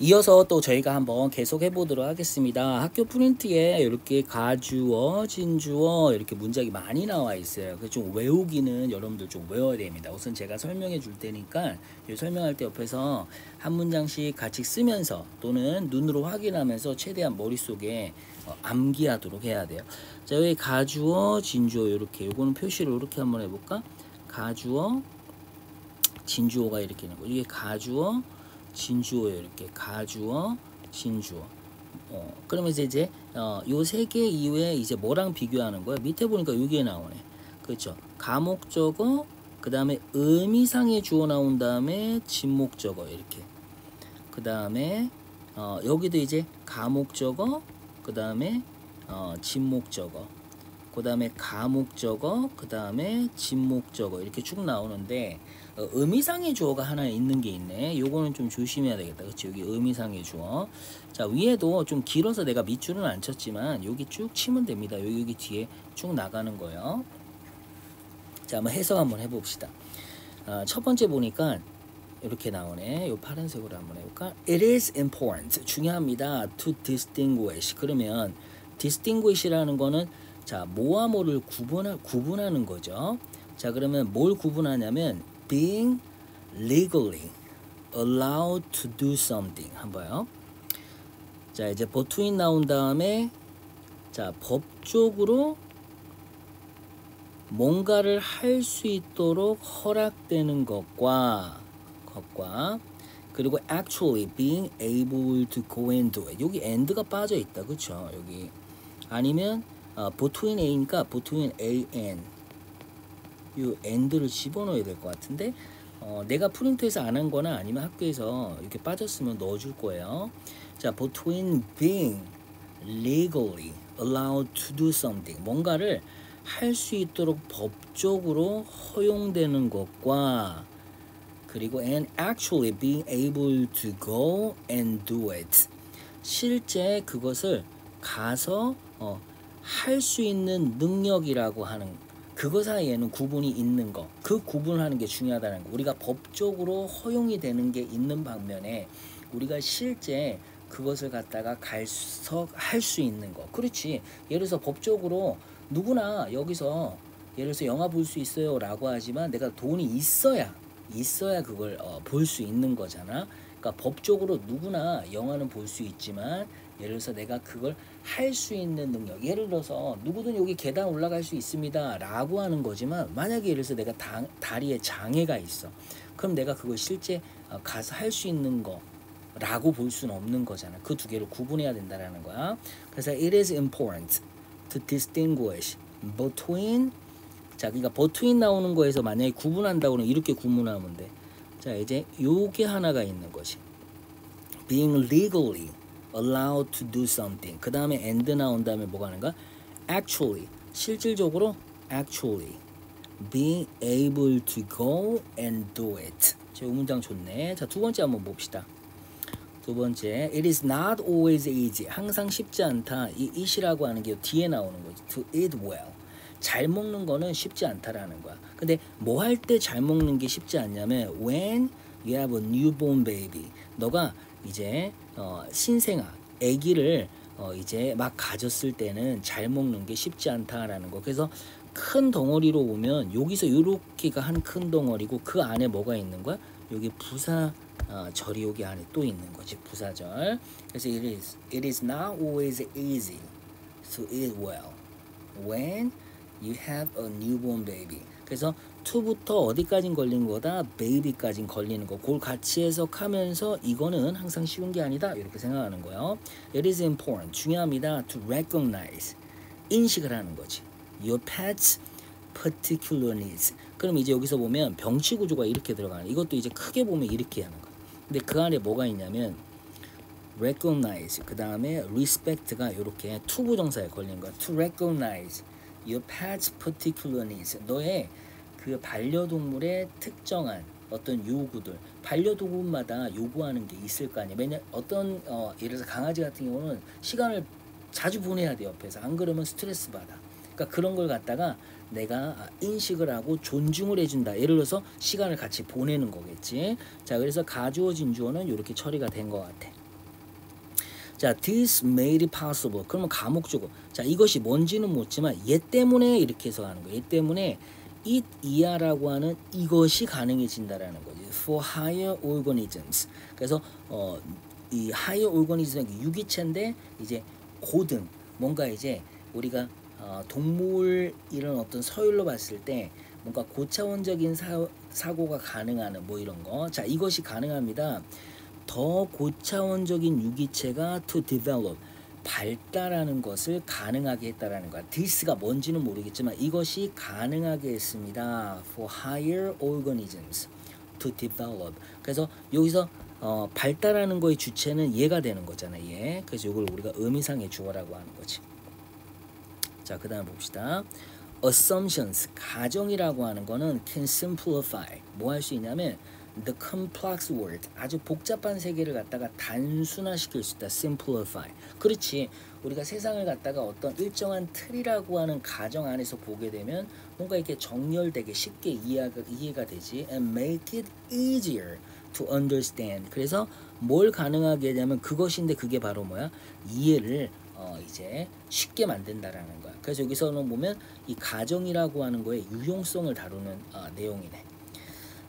이어서 또 저희가 한번 계속 해보도록 하겠습니다. 학교 프린트에 이렇게 가주어, 진주어 이렇게 문장이 많이 나와 있어요. 그래서 좀 외우기는 여러분들 좀 외워야 됩니다. 우선 제가 설명해 줄 테니까 설명할 때 옆에서 한 문장씩 같이 쓰면서 또는 눈으로 확인하면서 최대한 머릿속에 암기하도록 해야 돼요. 자, 여기 가주어, 진주어 이렇게 요거는 표시를 이렇게 한번 해볼까? 가주어, 진주어가 이렇게 있는 거. 이게 가주어, 진주어예요. 이렇게 가주어, 진주어. 그러면서 이제 요 세 개 이외에 이제 뭐랑 비교하는 거야? 밑에 보니까 이게 나오네. 그렇죠? 가목적어, 그 다음에 의미상의 주어 나온 다음에 진목적어 이렇게. 그 다음에 여기도 이제 가목적어, 그 다음에 진목적어. 그 다음에 가목적어, 그 다음에 진목적어 이렇게 쭉 나오는데 의미상의 주어가 하나 있는 게 있네. 요거는 좀 조심해야 되겠다. 그치? 여기 의미상의 주어. 자, 위에도 좀 길어서 내가 밑줄은 안 쳤지만 여기 쭉 치면 됩니다. 여기 뒤에 쭉 나가는 거예요. 자, 한번 해석 한번 해봅시다. 첫 번째 보니까 이렇게 나오네. 요 파란색으로 한번 해볼까? It is important. 중요합니다. To distinguish. 그러면 distinguish라는 거는 자, 뭐와 뭐를 구분하는 거죠. 자, 그러면 뭘 구분하냐면 being legally allowed to do something. 한번요. 자, 이제 between 나온 다음에 자, 법적으로 뭔가를 할 수 있도록 허락되는 것과 그리고 actually being able to go and do it. 여기 and가 빠져 있다. 그쵸? 여기 아니면 between a니까 between a and 이 and를 집어넣어야 될 것 같은데 내가 프린트해서 안 한 거나 아니면 학교에서 이렇게 빠졌으면 넣어줄 거예요. 자, between being legally allowed to do something 뭔가를 할 수 있도록 법적으로 허용되는 것과 그리고 and actually being able to go and do it 실제 그것을 가서 할 수 있는 능력이라고 하는 그거 사이에는 구분이 있는 거. 그 구분하는 게 중요하다는 거. 우리가 법적으로 허용이 되는 게 있는 반면에 우리가 실제 그것을 갖다가 가서 할 수 있는 거. 그렇지. 예를 들어서 법적으로 누구나 여기서 예를 들어서 영화 볼 수 있어요 라고 하지만 내가 돈이 있어야 그걸 볼 수 있는 거잖아. 그러니까 법적으로 누구나 영화는 볼 수 있지만 예를 들어서 내가 그걸 할 수 있는 능력 예를 들어서 누구든 여기 계단 올라갈 수 있습니다 라고 하는 거지만 만약에 예를 들어서 내가 다리에 장애가 있어 그럼 내가 그걸 실제 가서 할 수 있는 거 라고 볼 수는 없는 거잖아. 그 두 개를 구분해야 된다는 거야. 그래서 it is important to distinguish between 자, 그러니까 between 나오는 거에서 만약에 구분한다고 하면 이렇게 구분하면 돼. 자, 이제 요게 하나가 있는 거지. being legally allowed to do something. 그 다음에 and 나온 다음에 뭐가 하는가? actually. 실질적으로 actually. being able to go and do it. 자, 이 문장 좋네. 자, 두 번째 한번 봅시다. 두 번째, it is not always easy. 항상 쉽지 않다. 이 it이라고 하는 게 뒤에 나오는 거지. to eat well. 잘 먹는 거는 쉽지 않다라는 거야. 근데 뭐 할 때 잘 먹는 게 쉽지 않냐면 when you have a newborn baby. 너가 이제 신생아, 아기를 이제 막 가졌을 때는 잘 먹는 게 쉽지 않다라는 거. 그래서 큰 덩어리로 보면 여기서 요렇게가 한 큰 덩어리고 그 안에 뭐가 있는 거야? 여기 부사절이 여기 안에 또 있는 거지. 부사절. 그래서 it is not always easy to eat well when you have a newborn baby. 그래서 to부터 어디까진 걸리는 거다? baby까진 걸리는 거. 그걸 같이 해석하면서 이거는 항상 쉬운 게 아니다. 이렇게 생각하는 거예요. It is important. 중요합니다. To recognize. 인식을 하는 거지. Your pet's particular needs. 그럼 이제 여기서 보면 병치 구조가 이렇게 들어가는. 이것도 이제 크게 보면 이렇게 하는 거. 근데 그 안에 뭐가 있냐면 recognize. 그 다음에 respect가 이렇게 to 부정사에 걸리는 거야. To recognize. Your pet's particular needs. 너의 그 반려동물의 특정한 어떤 요구들. 반려동물마다 요구하는 게 있을 거 아니야. 왜냐 어떤 예를 들어서 강아지 같은 경우는 시간을 자주 보내야 돼 옆에서. 안 그러면 스트레스 받아. 그러니까 그런 걸 갖다가 내가 인식을 하고 존중을 해준다. 예를 들어서 시간을 같이 보내는 거겠지. 자, 그래서 가주어 진주어는 이렇게 처리가 된 것 같아. 자, this made it possible. 그러면 가목주고. 자, 이것이 뭔지는 묻지만 얘 때문에 이렇게 해서 하는 거예요. 얘 때문에 it 이하라고 하는 이것이 가능해진다라는 거지. For higher organisms. 그래서 이 higher organism이 유기체인데 이제 고등 뭔가 이제 우리가 동물 이런 어떤 서열로 봤을 때 뭔가 고차원적인 사고가 가능한 뭐 이런 거. 자, 이것이 가능합니다. 더 고차원적인 유기체가 to develop 발달하는 것을 가능하게 했다라는 거야. this가 뭔지는 모르겠지만 이것이 가능하게 했습니다. For higher organisms to develop. 그래서 여기서 발달하는 거의 주체는 얘가 되는 거잖아. 얘. 그래서 이걸 우리가 의미상의 주어라고 하는 거지. 자, 그 다음 봅시다. assumptions, 가정이라고 하는 거는 can simplify. 뭐 할 수 있냐면 the complex world, 아주 복잡한 세계를 갖다가 단순화시킬 수 있다. simplify. 그렇지. 우리가 세상을 갖다가 어떤 일정한 틀이라고 하는 가정 안에서 보게 되면 뭔가 이렇게 정렬되게 쉽게 이해가 되지. and make it easier to understand. 그래서 뭘 가능하게 하냐면 그것인데 그게 바로 뭐야? 이해를 이제 쉽게 만든다라는 거야. 그래서 여기서는 보면 이 가정이라고 하는 거에 유용성을 다루는 내용이네.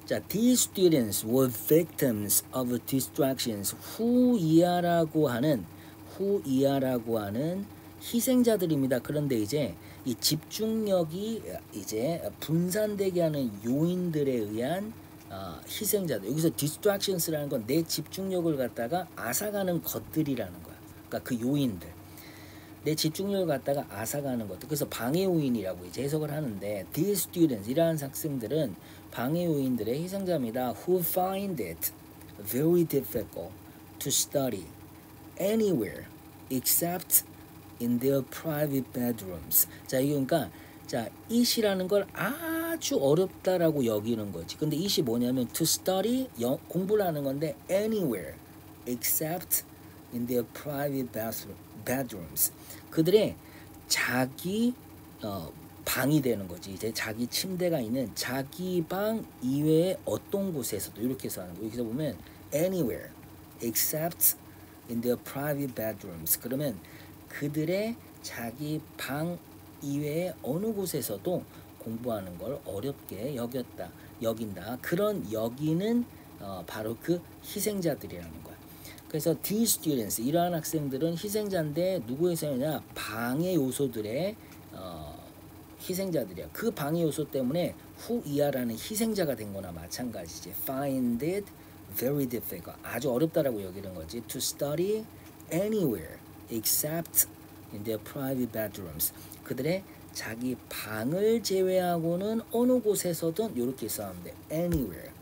자, these students were victims of distractions. 후이하라고 하는 희생자들입니다. 그런데 이제 이 집중력이 이제 분산되게 하는 요인들에 의한 희생자들. 여기서 distractions라는 건 내 집중력을 갖다가 앗아가는 것들이라는 거야. 그러니까 그 요인들. 내 집중력을 갖다가 앗아가는 것들. 그래서 방해 요인이라고 이제 해석을 하는데 these students, 이러한 학생들은 방해 요인들의 희생자입니다. who find it very difficult to study anywhere except in their private bedrooms. 자, 이거 그러니까 자, it이라는 걸 아주 어렵다라고 여기는 거지. 근데 it이 뭐냐면 to study, 공부를 하는 건데 anywhere except in their private bedrooms. 그들의 자기 방이 되는 거지. 이제 자기 침대가 있는 자기 방 이외의 어떤 곳에서도 이렇게 해서 하는 거. 여기서 보면 anywhere except in their private bedrooms. 그러면 그들의 자기 방 이외의 어느 곳에서도 공부하는 걸 어렵게 여긴다. 그런 여기는 바로 그 희생자들이라는 거야. 그래서 these students, 이러한 학생들은 희생자인데 누구의 희생이냐? 방해 요소들의 희생자들이야. 그 방해 요소 때문에 후이하라는 희생자가 된 거나 마찬가지지. find it very difficult. 아주 어렵다라고 여기는 거지. to study anywhere except in their private bedrooms. 그들의 자기 방을 제외하고는 어느 곳에서든 이렇게 써하면 돼. anywhere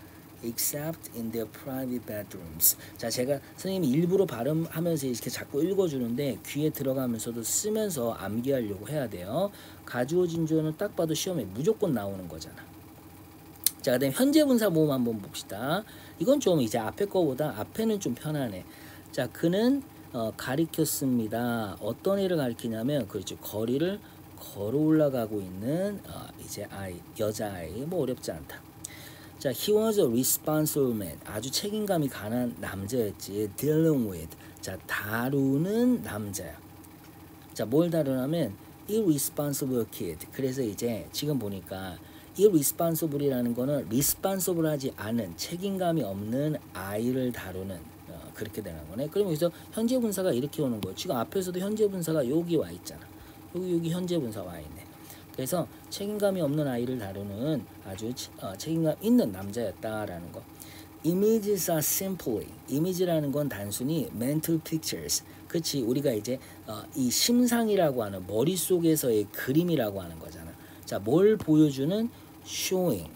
except in their private bedrooms. 자, 제가 선생님이 일부러 발음하면서 이렇게 자꾸 읽어주는데 귀에 들어가면서도 쓰면서 암기하려고 해야 돼요. 가주어 진주어는 딱 봐도 시험에 무조건 나오는 거잖아. 자, 그다음 현재 분사 모음 한번 봅시다. 이건 좀 이제 앞에 거보다 앞에는 좀 편하네. 자, 그는 가리켰습니다. 어떤 애를 가리키냐면 그렇죠. 거리를 걸어 올라가고 있는 이제 여자아이. 뭐 어렵지 않다. 자, he was a responsible man. 아주 책임감이 강한 남자였지. dealing with. 자, 다루는 남자야. 자, 뭘 다루냐면 irresponsible kid. 그래서 이제 지금 보니까 irresponsible이라는 거는 responsible하지 않은 책임감이 없는 아이를 다루는 그렇게 되는 거네. 그럼 여기서 현재 분사가 이렇게 오는 거예요. 지금 앞에서도 현재 분사가 여기 와 있잖아. 여기 현재 분사 와 있네. 그래서 책임감이 없는 아이를 다루는 아주 책임감 있는 남자였다라는 거. Images are simply, 이미지라는 건 단순히 mental pictures. 그렇지, 우리가 이제 이 심상이라고 하는 머릿속에서의 그림이라고 하는 거잖아. 자, 뭘 보여주는 showing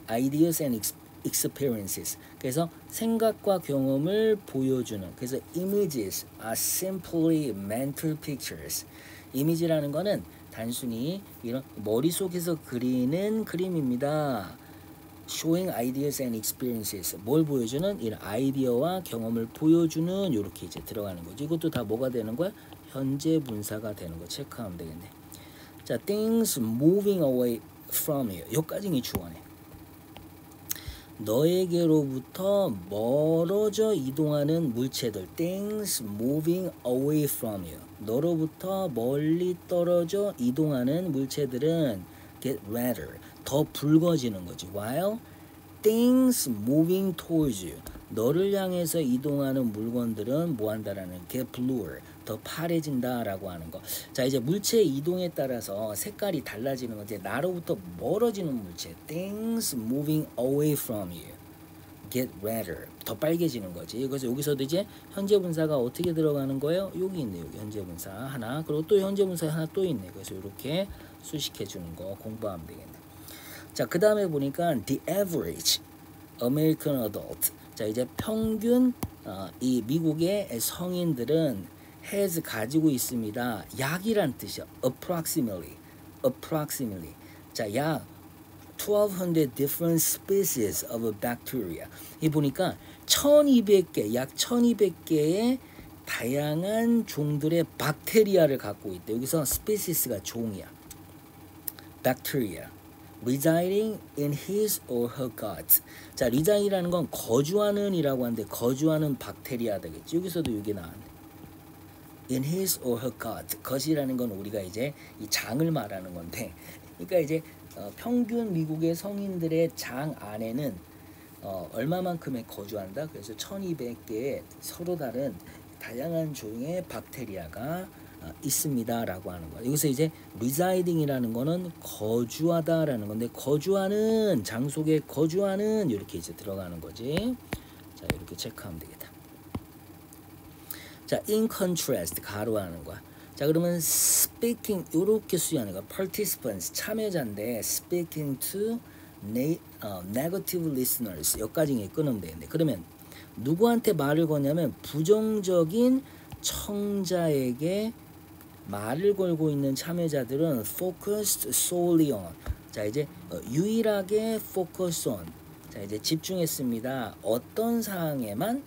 ideas and experiences. 그래서 생각과 경험을 보여주는. 그래서 images are simply mental pictures. 이미지라는 거는 단순히 이런 머릿속에서 그리는 그림입니다. Showing ideas and experiences. 뭘 보여주는? 이런 아이디어와 경험을 보여주는 이렇게 이제 들어가는 거죠. 이것도 다 뭐가 되는 거야? 현재 분사가 되는 거 체크하면 되겠네. 자, things moving away from you. 여기까지는 주어네. 너에게로부터 멀어져 이동하는 물체들. Things moving away from you. 너로부터 멀리 떨어져 이동하는 물체들은 get redder. 더 붉어지는 거지. While things moving towards you. 너를 향해서 이동하는 물건들은 뭐 한다라는 get bluer. 더 파래진다라고 하는 거. 자, 이제 물체의 이동에 따라서 색깔이 달라지는 거지. 나로부터 멀어지는 물체. Things moving away from you. get redder. 더 빨개지는 거지. 그래서 여기서도 이제 현재 분사가 어떻게 들어가는 거예요? 여기 있네. 여기 현재 분사 하나. 그리고 또 현재 분사 하나 또 있네. 그래서 이렇게 수식해 주는 거 공부하면 되겠네. 자, 그 다음에 보니까 the average American adult. 자, 이제 평균 이 미국의 성인들은 has 가지고 있습니다. 약이란 뜻이야. approximately. 자, 약 1200 different species of bacteria. 이 보니까 1200개, 약 1200개의 다양한 종들의 박테리아를 갖고 있대. 여기서 species가 종이야. bacteria. residing in his or her gut. 자, resid이라는 건 거주하는이라고 하는데 거주하는 박테리아 되겠지. 여기서도 이게 나왔네. in his or her gut. gut이라는 건 우리가 이제 이 장을 말하는 건데, 그러니까 이제 평균 미국의 성인들의 장 안에는 얼마만큼의 거주한다. 그래서 1200개의 서로 다른 다양한 종의 박테리아가 있습니다라고 하는 거야. 여기서 이제 residing이라는 거는 거주하다라는 건데, 거주하는 장속에 거주하는 이렇게 이제 들어가는 거지. 자, 이렇게 체크하면 되겠다. 자, in contrast 가로하는 거야. 자, 그러면 speaking 이렇게 수행하는 거야. participants 참여자인데 speaking to negative listeners 여기까지 끊으면 되겠네. 그러면 누구한테 말을 거냐면 부정적인 청자에게 말을 걸고 있는 참여자들은 focused solely on. 자, 이제 유일하게 focus on. 자, 이제 집중했습니다. 어떤 사항에만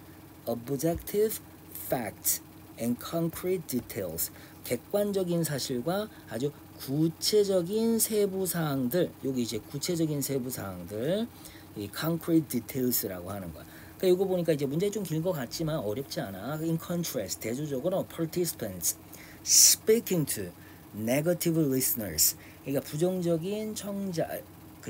objective facts and concrete details. 객관적인 사실과 아주 구체적인 세부 사항들. 여기 이제 구체적인 세부 사항들. 이 concrete details라고 하는 거야. 그러니까 이거 보니까 이제 문제 좀 긴 것 같지만 어렵지 않아. in contrast 대조적으로 participants speaking to negative listeners. 그러니까 부정적인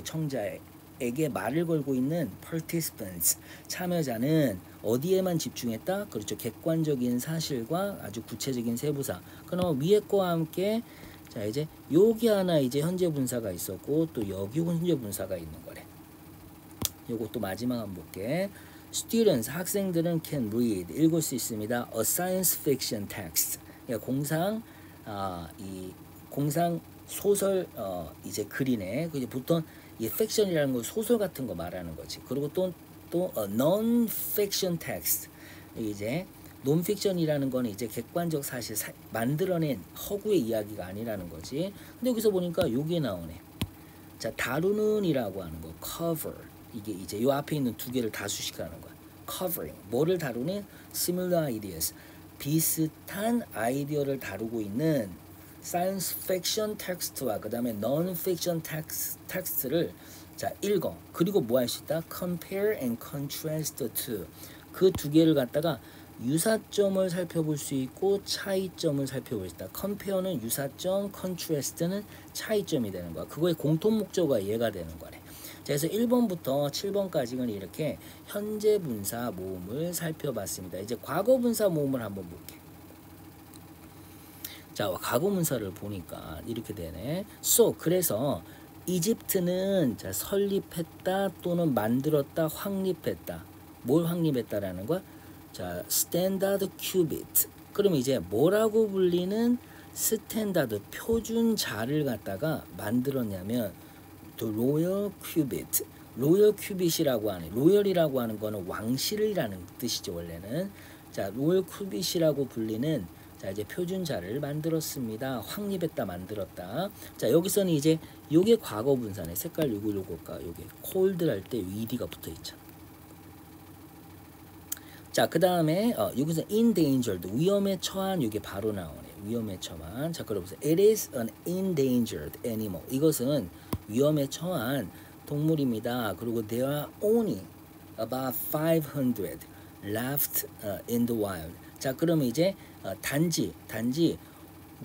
청자에게 말을 걸고 있는 participants 참여자는 어디에만 집중했다? 그렇죠. 객관적인 사실과 아주 구체적인 세부사. 그러면 위에 거와 함께 자, 이제 여기 하나 이제 현재 분사가 있었고 또 여기 현재 분사가 있는 거래. 요것도 마지막 한번 볼게. Students 학생들은 can read 읽을 수 있습니다. A science fiction text. 그러니까 공상 소설 이제 글이네. 그 보통 이 fiction이라는 건 소설 같은 거 말하는 거지. 그리고 또 non-fiction text. 이제 논픽션이라는 거는 이제 객관적 사실 만들어낸 허구의 이야기가 아니라는 거지. 근데 여기서 보니까 요게 나오네. 자, 다루는이라고 하는 거 cover. 이게 이제 요 앞에 있는 두 개를 다수식하는 거야. covering. 뭐를 다루는? similar ideas. 비슷한 아이디어를 다루고 있는 science fiction 텍스트와 그 다음에 non-fiction 텍스트를 자, 읽어. 그리고 뭐 할 수 있다? compare and contrast to. 그 두 개를 갖다가 유사점을 살펴볼 수 있고 차이점을 살펴볼 수 있다. compare는 유사점, contrast는 차이점이 되는 거야. 그거의 공통 목적어가 얘가 되는 거래. 자, 그래서 1번부터 7번까지는 이렇게 현재 분사 모음을 살펴봤습니다. 이제 과거 분사 모음을 한번 볼게. 자, 과거 분사를 보니까 이렇게 되네. So, 그래서 이집트는 자, 설립했다 또는 만들었다, 확립했다. 뭘 확립했다라는 거야? 자, 스탠다드 큐빗. 그럼 이제 뭐라고 불리는 스탠다드 표준자를 갖다가 만들었냐면 the royal cubit. 로열 큐빗이라고 하는, 로열이라고 하는 거는 왕실이라는 뜻이죠, 원래는. 자, 로열 큐빗이라고 불리는 자, 이제 표준자를 만들었습니다. 확립했다, 만들었다. 자, 여기서는 이제 요게 과거 분사네. 색깔 요거가 요게 cold 할 때 ed가 붙어 있잖아. 자, 그 다음에 여기서 endangered 위험에 처한 이게 바로 나오네. 위험에 처한. 자, 그러면서 it is an endangered animal. 이것은 위험에 처한 동물입니다. 그리고 they are only about 500 left in the wild. 자, 그러면 이제 단지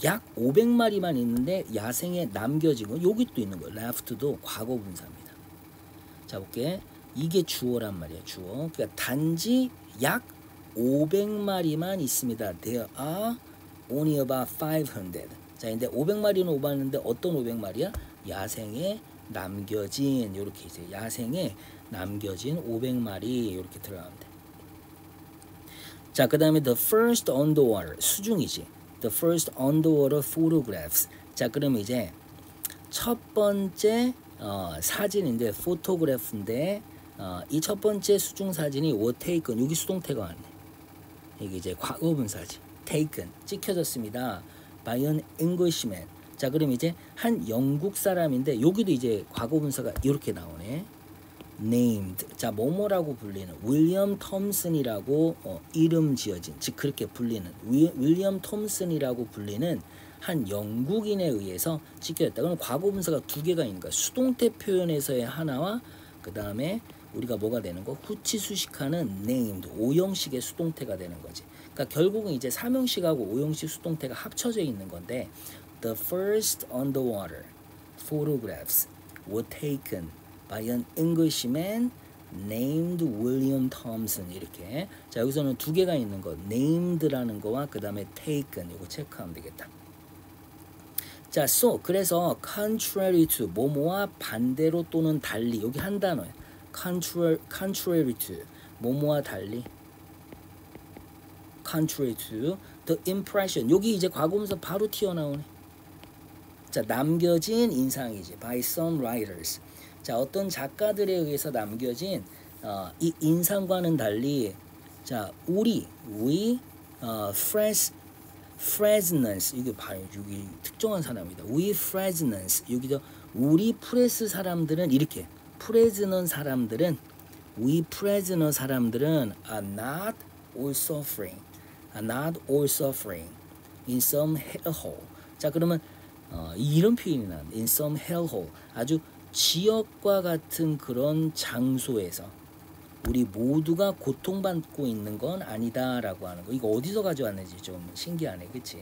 약 500마리만 있는데 야생에 남겨진 거 여기 또 있는 거예요. left도 과거 분사입니다. 자, 볼게. 이게 주어란 말이에요. 주어. 그러니까 단지 약 500마리만 있습니다. There are only about 500. 자, 근데 500마리는 오봤는데 어떤 500마리야? 야생에 남겨진 이렇게 이제 야생에 남겨진 500마리 이렇게 들어가면 돼. 자, 그다음에 the first underwater 수중이지. The first underwater photographs. 자, 그럼 이제 첫 번째 사진인데 포토그래프인데 이 첫 번째 수중 사진이 were taken. 여기 수동태가 왔네. 이게 이제 과거분사지. taken 찍혀졌습니다. by an Englishman. 자, 그럼 이제 한 영국 사람인데 여기도 이제 과거분사가 이렇게 나오네. named. 자, 뭐뭐라고 불리는 윌리엄 톰슨이라고 이름 지어진, 즉 그렇게 불리는 윌리엄 톰슨이라고 불리는 한 영국인에 의해서 찍혀졌다. 그럼 과거분사가 두 개가 있는 거야. 수동태 표현에서의 하나와 그 다음에 우리가 뭐가 되는 거? 후치 수식하는 named 오형식의 수동태가 되는 거지. 그러니까 결국은 이제 삼형식하고 오형식 수동태가 합쳐져 있는 건데 the first underwater photographs were taken by an Englishman named William Thompson. 이렇게. 자, 여기서는 두 개가 있는 거. named라는 거와 그 다음에 taken. 이거 체크하면 되겠다. 자, so 그래서 contrary to 뭐뭐와 반대로 또는 달리. 여기 한 단어야. contrary to 뭐뭐와 달리. contrary to the impression. 여기 이제 과거분사 바로 튀어나오네. 자, 남겨진 인상이지. by some writers. 자, 어떤 작가들에 의해서 남겨진 이 인상과는 달리, 자, we Fresnance. 이게 봐요. 여기 특정한 사람이다. we Fresnance. 여기죠. 우리 프레스 사람들은 이렇게. 프레즈넌 사람들은 we prisoner 사람들은 are not all suffering. are not all suffering in some hellhole. 자, 그러면 이런 표현이 나왔네. in some hellhole. 아주 지역과 같은 그런 장소에서 우리 모두가 고통받고 있는 건 아니다라고 하는 거. 이거 어디서 가져왔는지 좀 신기하네. 그치?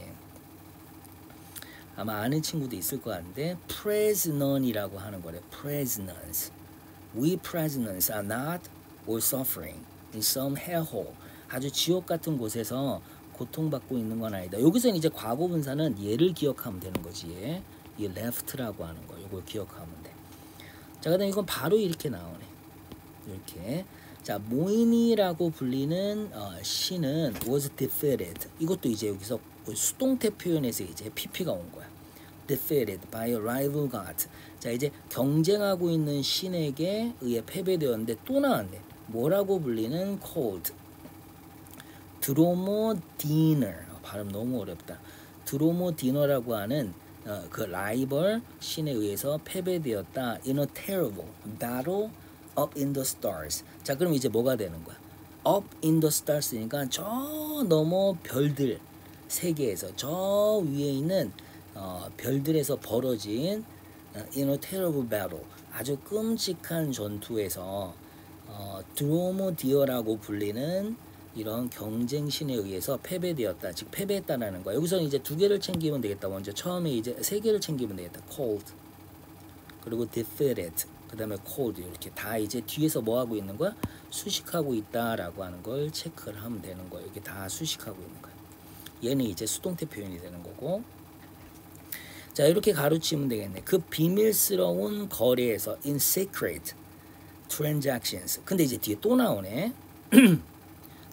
아마 아는 친구도 있을 것 같은데 prison이라고 하는 거래. prisoners. We prisoners are not all suffering in some hellhole. 아주 지옥 같은 곳에서 고통받고 있는 건 아니다. 여기서는 이제 과거분사는 얘를 기억하면 되는 거지. 이 left라고 하는 거. 이걸 기억하면 돼. 자, 그다음 이건 바로 이렇게 나오네. 이렇게. 자, 모인이라고 불리는 시는 was defeated. 이것도 이제 여기서 수동태 표현에서 이제 pp가 온 거야. defeated by a rival god. 자, 이제 경쟁하고 있는 신에게 의해 패배되었는데 또 나왔네. 뭐라고 불리는 called 드로모디너. 발음 너무 어렵다. 드로모디너라고 하는 그 라이벌 신에 의해서 패배되었다. In a terrible battle up in the stars. 자, 그럼 이제 뭐가 되는 거야? up in the stars니까 저 너머 별들 세계에서 저 위에 있는 별들에서 벌어진 in a terrible battle. 아주 끔찍한 전투에서 드로모디어라고 불리는 이런 경쟁신에 의해서 패배되었다. 즉 패배했다라는 거야. 여기서는 이제 두 개를 챙기면 되겠다. 먼저 처음에 이제 세 개를 챙기면 되겠다. cold 그리고 defeated 그 다음에 cold 이렇게 다 이제 뒤에서 뭐 하고 있는 거야? 수식하고 있다라고 하는 걸 체크를 하면 되는 거야. 이게 다 수식하고 있는 거야. 얘는 이제 수동태 표현이 되는 거고. 자, 이렇게 가로치면 되겠네. 그 비밀스러운 거래에서 in secret transactions. 근데 이제 뒤에 또 나오네.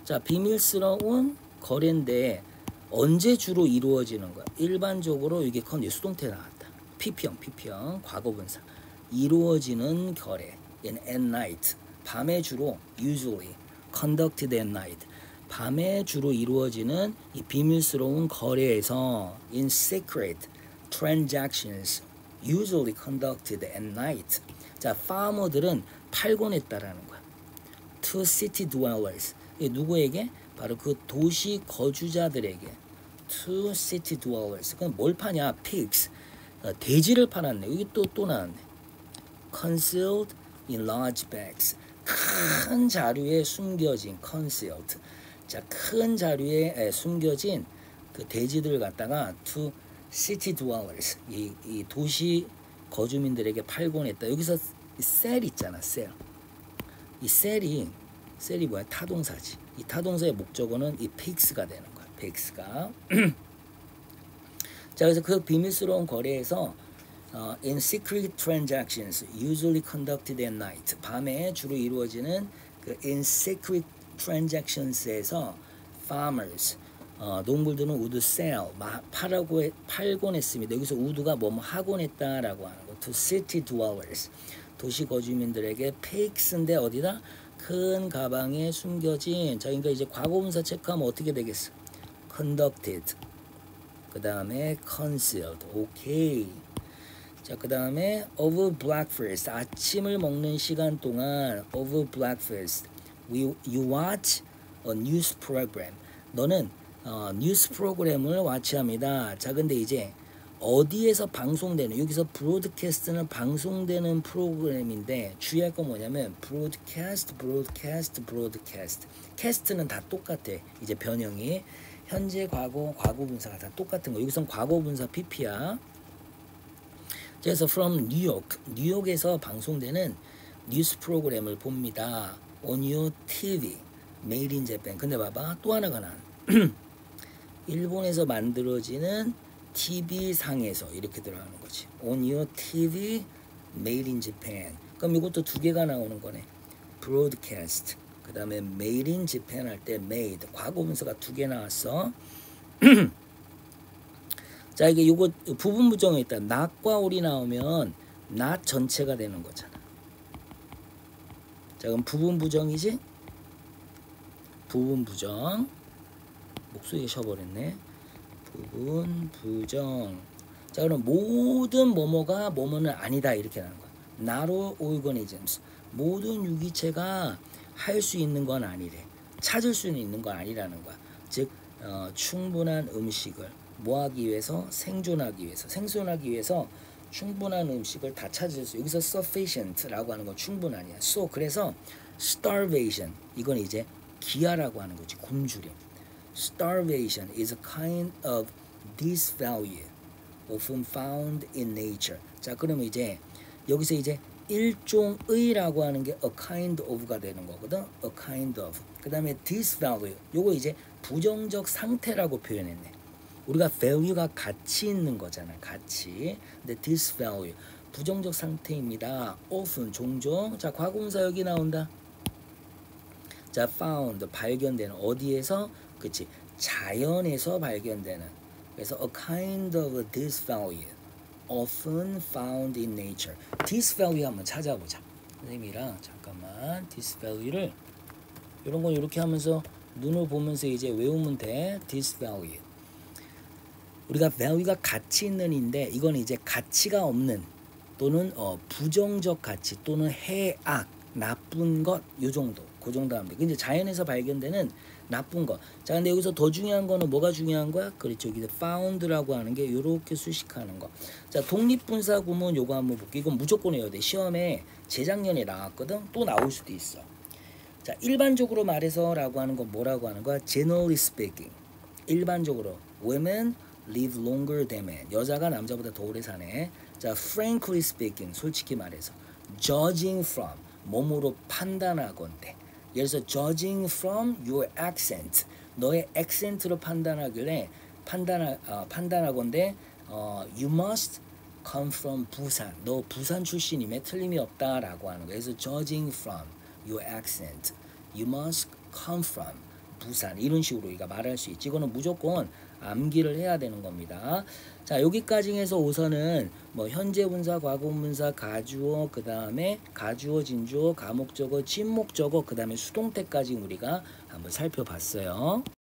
자, 비밀스러운 거래인데 언제 주로 이루어지는 거야? 일반적으로 이게 수동태 나왔다. pp형 과거분사. 이루어지는 거래. in at night. 밤에 주로 usually conducted at night. 밤에 주로 이루어지는 이 비밀스러운 거래에서 in secret transactions usually conducted at night. 자, farmer들은 팔곤 했다라는 거야. to city dwellers. 누구에게? 바로 그 도시 거주자들에게. to city dwellers. 그럼 뭘 파냐? pigs. 돼지를 팔았네. 여기 또 나왔네. concealed in large bags. 큰 자료에 숨겨진 concealed. 자, 큰 자료에 숨겨진 그 돼지들을 갖다가 to city dwellers. 이 도시 거주민들에게 팔곤 했다. 여기서 셀 있잖아, 셀. 이 셀이 뭐야? 타동사지. 이 타동사의 목적어는 이 pigs가 되는 거야. pigs가. 자, 그래서 그 비밀스러운 거래에서 in secret transactions usually conducted at night. 밤에 주로 이루어지는 그 in secret transactions에서 farmers 농부들은 would sell 팔곤 했습니다. 여기서 would가 뭐뭐 하곤 했다라고 하는 거. to city dwellers. 도시 거주민들에게 pigs인데 어디다? 큰 가방에 숨겨진. 자, 그러니까 이제 과거분사 체크하면 어떻게 되겠어? conducted. 그 다음에 concealed. 오케이. 자, 그 다음에 over breakfast. 아침을 먹는 시간 동안 over breakfast. You watch a news program. 너는 뉴스 프로그램을 와치합니다. 자, 근데 이제 어디에서 방송되는, 여기서 브로드캐스트는 방송되는 프로그램인데 주의할 건 뭐냐면 브로드캐스트. 캐스트는 다 똑같아. 이제 변형이 현재, 과거, 과거분사가 다 똑같은 거. 여기선 과거분사 PP야. 그래서 from 뉴욕에서 방송되는 뉴스 프로그램을 봅니다. on your TV, made in Japan. 근데 봐봐, 또 하나가 난 일본에서 만들어지는 TV 상에서 이렇게 들어가는 거지. on your TV, made in Japan. 그럼 이것도 두 개가 나오는 거네. broadcast. 그 다음에 made in Japan 할 때 made. 과거분사가 두 개 나왔어. 자, 이게 요거 부분 부정에 있다. not과 or이 나오면 not 전체가 되는 거잖아. 자, 그럼 부분 부정이지? 부분 부정. 목소리가 쉬어버렸네. 부분 부정. 자, 그럼 모든 뭐뭐가 뭐뭐는 아니다 이렇게 나는 거야. Not all organisms. 모든 유기체가 할 수 있는 건 아니래. 찾을 수 있는 건 아니라는 거야. 즉 충분한 음식을 뭐하기 위해서? 생존하기 위해서 충분한 음식을 다 찾을 수. 여기서 sufficient라고 하는 건 충분하냐. So 그래서 starvation 이건 이제 기아라고 하는 거지. 굶주림. Starvation is a kind of disvalue often found in nature. 자, 그러면 이제 여기서 이제 일종의라고 하는 게 a kind of가 되는 거거든. a kind of. 그 다음에 disvalue. 요거 이제 부정적 상태라고 표현했네. 우리가 value가 가치 있는 거잖아. 가치. 근데 disvalue. 부정적 상태입니다. often. 종종. 자, 과거분사 여기 나온다. 자, found. 발견되는. 어디에서? 그치. 자연에서 발견되는. 그래서 a kind of disvalue often found in nature. disvalue 한번 찾아보자. 선생님이랑 잠깐만 disvalue를 이런 건 이렇게 하면서 눈을 보면서 이제 외우면 돼. disvalue. 우리가 value가 가치 있는인데 이건 이제 가치가 없는 또는 부정적 가치 또는 해악, 나쁜 것 요 정도. 그 정도 하면 돼. 근데 자연에서 발견되는 나쁜 것. 자, 근데 여기서 더 중요한 거는 뭐가 중요한 거야? 그렇죠. 여기 found라고 하는 게 요렇게 수식하는 거. 자, 독립분사 구문 요거 한번 볼게. 이건 무조건 해야 돼. 시험에 재작년에 나왔거든. 또 나올 수도 있어. 자, 일반적으로 말해서라고 하는 건 뭐라고 하는 거야? Generally speaking. 일반적으로 women live longer than men. 여자가 남자보다 더 오래 사네. 자, frankly speaking. 솔직히 말해서. judging from. 몸으로 판단하건대. 예를 들어서 judging from your accent. 너의 accent로 판단하길래 판단하건대 you must come from 부산. 너 부산 출신임에 틀림이 없다라고 하는 거예요. 그래서 judging from your accent. You must come from 부산. 이런 식으로 우리가 말할 수 있지. 이거는 무조건 암기를 해야 되는 겁니다. 자, 여기까지 해서 우선은 뭐 현재분사, 과거분사, 가주어, 그 다음에 가주어, 진주어, 가목적어, 진목적어, 그 다음에 수동태까지 우리가 한번 살펴봤어요.